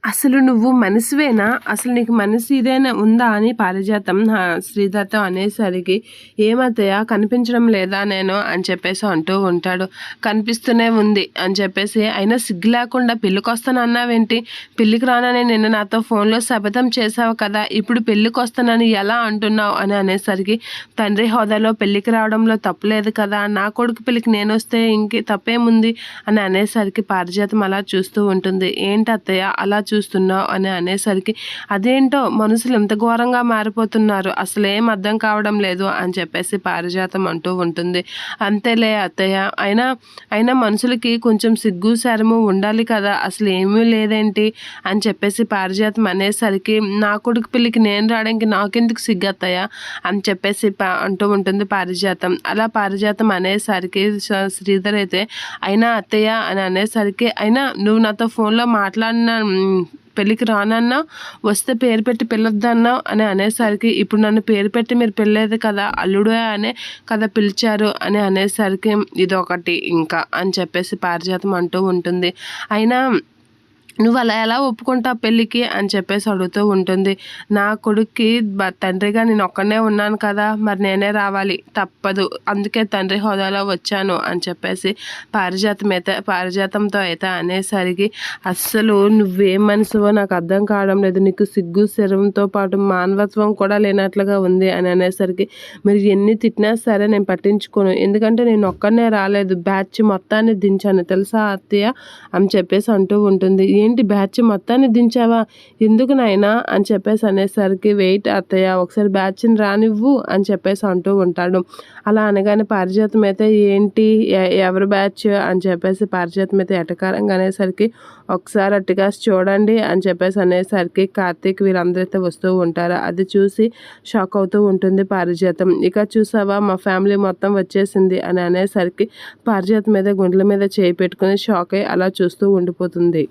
అసలు నువ్వు మనిషివేనా? అసలు నీకు మనసు ఇదేనా ఉందా అని పారిజాతం శ్రీధర్తో అనేసరికి, ఏమత్తయ్య కనిపించడం లేదా నేను అని చెప్పేసి అంటూ ఉంటాడు. కనిపిస్తూనే ఉంది అని చెప్పేసి, అయినా సిగ్గు లేకుండా పెళ్ళికొస్తాను అన్నావేంటి? పెళ్ళికి రానని నిన్న నాతో ఫోన్లో శపథం చేసావు కదా, ఇప్పుడు పెళ్ళికి వస్తానని ఎలా అంటున్నావు అని అనేసరికి, తండ్రి హోదాలో పెళ్ళికి రావడంలో తప్పులేదు కదా, నా కొడుకు పెళ్ళికి నేను వస్తే ఇంకే తప్పేముంది అని అనేసరికి పారిజాతం అలా చూస్తూ ఉంటుంది. ఏంటి అత్తయ్య అలా చూస్తున్నావు అని అనేసరికి, అదేంటో మనుషులు ఎంత ఘోరంగా మారిపోతున్నారు, అసలు ఏం అర్థం కావడం లేదు అని చెప్పేసి పారిజాతం అంటూ ఉంటుంది. అంతేలే అత్తయ్య, అయినా అయినా మనుషులకి కొంచెం సిగ్గు శరము ఉండాలి కదా, అసలు ఏమీ లేదేంటి అని చెప్పేసి పారిజాతం అనేసరికి, నా కొడుకు పెళ్ళికి నేను రావడానికి నాకెందుకు సిగ్గు అత్తయ్య అని చెప్పేసి అంటూ ఉంటుంది పారిజాతం. అలా పారిజాతం అనేసరికి శ్రీధర్ అయితే, అయినా అత్తయ్య అని అనేసరికి, అయినా నువ్వు నాతో ఫోన్లో మాట్లాడిన పెళ్ళికి రానన్నా, వస్తే పేరు పెట్టి పిలొద్దన్నావు అని అనేసరికి, ఇప్పుడు నన్ను పేరు పెట్టి మీరు పిల్లలేదు కదా, అల్లుడే అనే కదా పిలిచారు అని అనేసరికి, ఇదొకటి ఇంకా అని చెప్పేసి పారిజాతం అంటూ ఉంటుంది. అయినా నువ్వు అలా ఎలా ఒప్పుకుంటావు పెళ్ళికి అని చెప్పేసి అడుగుతూ ఉంటుంది. నా కొడుక్కి తండ్రిగా నేను ఒక్కనే ఉన్నాను కదా, మరి నేనే రావాలి తప్పదు, అందుకే తండ్రి హోదాలో వచ్చాను అని చెప్పేసి పారిజాతంతో అయితే అనేసరికి, అస్సలు నువ్వేం మనసువో నాకు అర్థం కావడం లేదు, నీకు సిగ్గు శరంతో పాటు మానవత్వం కూడా లేనట్లుగా ఉంది అని అనేసరికి, మీరు ఎన్ని తిట్టినా సరే నేను పట్టించుకోను, ఎందుకంటే నేను ఒక్కనే రాలేదు, బ్యాచ్ మొత్తాన్ని దించాను తెలుసా అత్తయ్య అని చెప్పేసి అంటూ ఉంటుంది. ఏంటి బ్యాచ్ మొత్తాన్ని దించావా, ఎందుకు నాయనా అని చెప్పేసి అనేసరికి, వెయిట్ అత్తయ్య ఒకసారి బ్యాచ్ని రానివ్వు అని చెప్పేసి అంటూ ఉంటాడు. అలా అనగానే పారిజాతం అయితే, ఏంటి ఎవరు బ్యాచ్ అని చెప్పేసి పారిజాతం అయితే ఎటకారంగా అనేసరికి, ఒకసారి అట్టుగా చూడండి అని చెప్పేసి అనేసరికి కార్తీక్ వీరందరైతే వస్తూ ఉంటారు. అది చూసి షాక్ అవుతూ ఉంటుంది పారిజాతం. ఇక చూసావా మా ఫ్యామిలీ మొత్తం వచ్చేసింది అని అనేసరికి పారిజాతం మీద గుండెల మీద చేయి పెట్టుకుని షాక్ అయ్యి అలా చూస్తూ ఉండిపోతుంది.